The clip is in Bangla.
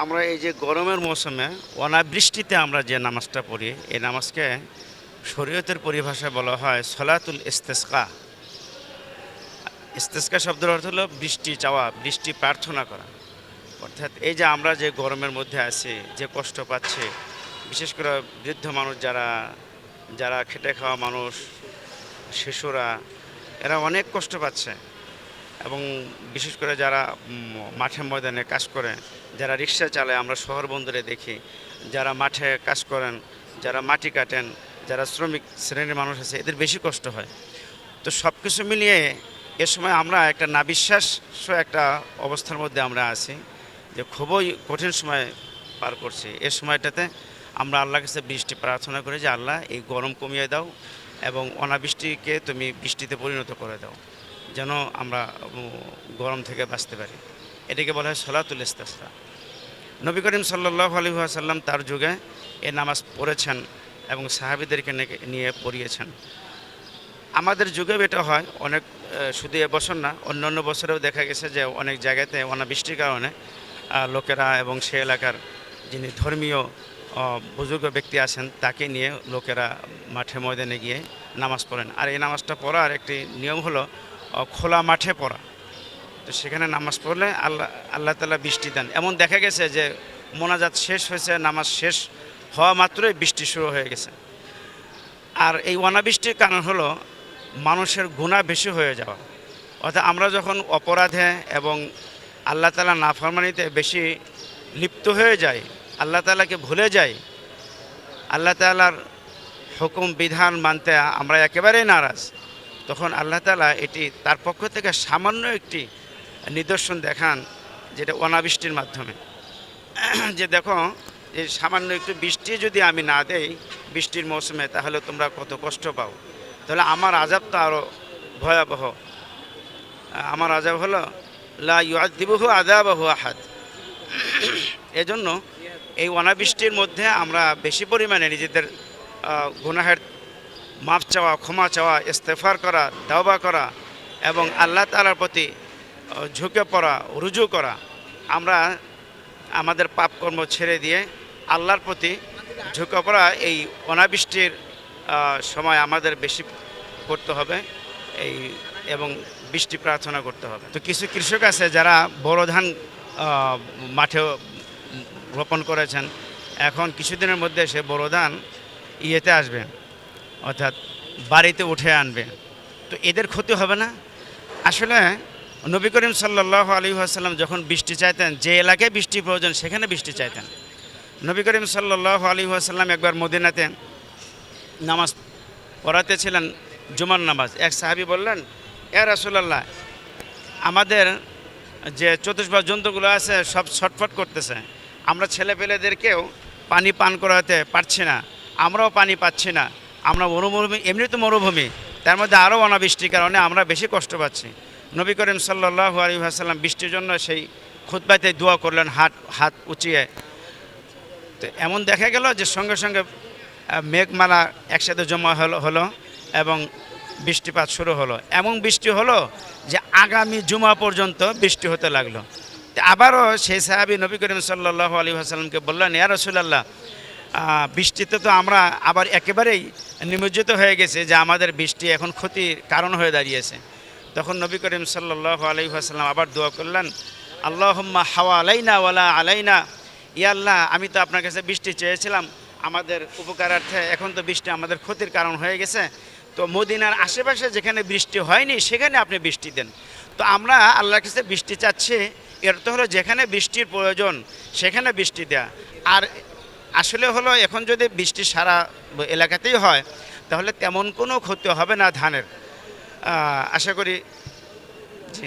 আমরা এই যে গরমের মৌসুমে অনাবৃষ্টিতে আমরা যে নামাজটা পড়ি, এই নামাজকে শরীয়তের পরিভাষায় বলা হয় সলাতুল ইস্তেসকা। ইস্তেসকা শব্দের অর্থ হলো বৃষ্টি চাওয়া, বৃষ্টি প্রার্থনা করা। অর্থাৎ এই যে আমরা যে গরমের মধ্যে আছি, যে কষ্ট পাচ্ছে, বিশেষ করে বৃদ্ধ মানুষ যারা যারা খেটে খাওয়া মানুষ, শিশুরা, এরা অনেক কষ্ট পাচ্ছে। এবং বিশেষ করে যারা মাঠে ময়দানে কাজ করে, যারা রিক্সা চালায়, আমরা শহর বন্দরে দেখি, যারা মাঠে কাজ করেন, যারা মাটি কাটেন, যারা শ্রমিক শ্রেণীর মানুষ আছে, এদের বেশি কষ্ট হয়। তো সব কিছু মিলিয়ে এ সময় আমরা একটা নাবিশ্বাস একটা অবস্থার মধ্যে আমরা আছি, যে খুবই কঠিন সময় পার করছি। এ সময়টাতে আমরা আল্লাহর কাছে বৃষ্টি প্রার্থনা করি যে আল্লাহ এই গরম কমিয়ে দাও এবং অনাবৃষ্টিকে তুমি বৃষ্টিতে পরিণত করে দাও, যেন আমরা গরম থেকে বাঁচতে পারি। এটাকে বলা হয় সলাতুল ইস্তেসকা। নবী করিম সাল্লাল্লাহু আলাইহি ওয়াসাল্লাম তার যুগে এই নামাজ পড়েছেন এবং সাহাবীদেরকে নিয়ে পড়িয়েছেন। আমাদের যুগেও এটা হয় অনেক, শুধু এবছর না, অন্য বছরেও দেখা গেছে যে অনেক জায়গাতে অনাবৃষ্টির কারণে লোকেরা এবং সে এলাকার যিনি ধর্মীয় বুজুর্গ ব্যক্তি আছেন তাকে নিয়ে লোকেরা মাঠে ময়দানে গিয়ে নামাজ পড়েন। আর এই নামাজটা পড়ার একটি নিয়ম হলো খোলা মাঠে পড়া। তো সেখানে নামাজ পড়লে আল্লাহ তাআলা বৃষ্টি দেন। এমন দেখা গেছে যে মোনাজাত শেষ হয়েছে, নামাজ শেষ হওয়া মাত্রই বৃষ্টি শুরু হয়ে গেছে। আর এই অনাবৃষ্টির কারণ হলো মানুষের গুনাহ বেশি হয়ে যাওয়া। অর্থাৎ আমরা যখন অপরাধে এবং আল্লাহ তাআলা নাফরমানিতে বেশি লিপ্ত হয়ে যাই, আল্লাহ তাআলাকে ভুলে যাই, আল্লাহ তাআলার হুকুম বিধান মানতে আমরা একেবারেই নারাজ, তখন আল্লাহ তাআলা এটি তার পক্ষ থেকে সামান্য একটি নিদর্শন দেখান, যেটা অনাবৃষ্টির মাধ্যমে। যে দেখো, এই সামান্য একটু বৃষ্টি যদি আমি না দেই বৃষ্টির মৌসুমে, তাহলে তোমরা কত কষ্ট পাও। তাহলে আমার আযাব তো আরও ভয়াবহ। আমার আযাব হলো লা ইউআযিবুহু আযাবাহু আহাদ। এজন্য এই অনাবৃষ্টির মধ্যে আমরা বেশি পরিমাণে নিজেদের গুনাহের মাফ চাওয়া, ক্ষমা চাওয়া, ইস্তেগফার করা, তাওবা করা এবং আল্লাহ তাআলার প্রতি ঝুঁকে পড়া, রুজু করা। আমরা আমাদের পাপকর্ম ছেড়ে দিয়ে আল্লাহর প্রতি ঝুঁকে পড়া এই অনাবৃষ্টির সময় আমাদের বেশি করতে হবে এবং বৃষ্টি প্রার্থনা করতে হবে। তো কিছু কৃষক আছে যারা বোরো ধান মাঠে রোপণ করেছেন, এখন কিছুদিনের মধ্যে সে বোরো ধান ইয়েতে আসবে, অর্থাৎ বাড়িতে উঠে আনবে। তো এদের ক্ষতি হবে না? আসলে নবী করিম সাল্লাল্লাহু আলাইহি ওয়াসাল্লাম যখন বৃষ্টি চাইতেন, যে এলাকায় বৃষ্টি প্রয়োজন সেখানে বৃষ্টি চাইতেন। নবী করিম সাল্লাল্লাহু আলাইহি ওয়াসাল্লাম একবার মদিনাতে নামাজ পড়াতেছিলেন, জুমার নামাজ। এক সাহাবী বললেন, ইয়া রাসূলুল্লাহ, আমাদের যে চতুষ্পদ জন্তুগুলো আছে সব ছটফট করতেছে, আমরা ছেলেপেলেদেরকেও পানি পান করাতে পারছি না, আমরাও পানি পাচ্ছি না, আমরা মরুভূমি, এমনি তো মরুভূমি, তার মধ্যে আরও অনাবৃষ্টির কারণে আমরা বেশি কষ্ট পাচ্ছি। নবী করিম সাল্লাল্লাহু আলাইহি ওয়াসাল্লাম বৃষ্টির জন্য সেই খুতবাতে দোয়া করলেন হাত উঁচিয়ে। তো এমন দেখা গেল যে সঙ্গে সঙ্গে মেঘমালা একসাথে জমা হলো এবং বৃষ্টিপাত শুরু হলো। এমন বৃষ্টি হলো যে আগামী জুমা পর্যন্ত বৃষ্টি হতে লাগলো। তো আবারও সেই সাহাবী নবী করিম সাল্লাল্লাহু আলাইহি ওয়াসাল্লামকে বললেন, ইয়া রাসূলুল্লাহ, বৃষ্টিতে তো আমরা আবার একেবারেই নিমজ্জিত হয়ে গেছে, যে আমাদের বৃষ্টি এখন ক্ষতির কারণ হয়ে দাঁড়িয়েছে। তখন নবী করিম সাল্লাল্লাহু আলাইহি ওয়াসাল্লাম আবার দোয়া করলেন, আল্লাহুম্মা হাওয়া আলাইনা ওয়ালা আলাইনা। ইয়া আল্লাহ, আমি তো আপনার কাছে বৃষ্টি চেয়েছিলাম আমাদের উপকারার্থে, এখন তো বৃষ্টি আমাদের ক্ষতির কারণ হয়ে গেছে। তো মদিনার আশেপাশে যেখানে বৃষ্টি হয়নি সেখানে আপনি বৃষ্টি দেন। তো আমরা আল্লাহর কাছে বৃষ্টি চাচ্ছি, এর তো হলো যেখানে বৃষ্টির প্রয়োজন সেখানে বৃষ্টি দেয়া। আর আসলে হলো এখন যদি বৃষ্টি সারা এলাকাতেই হয় তাহলে তেমন কোনো ক্ষতি হবে না ধানের, আশা করি। জি।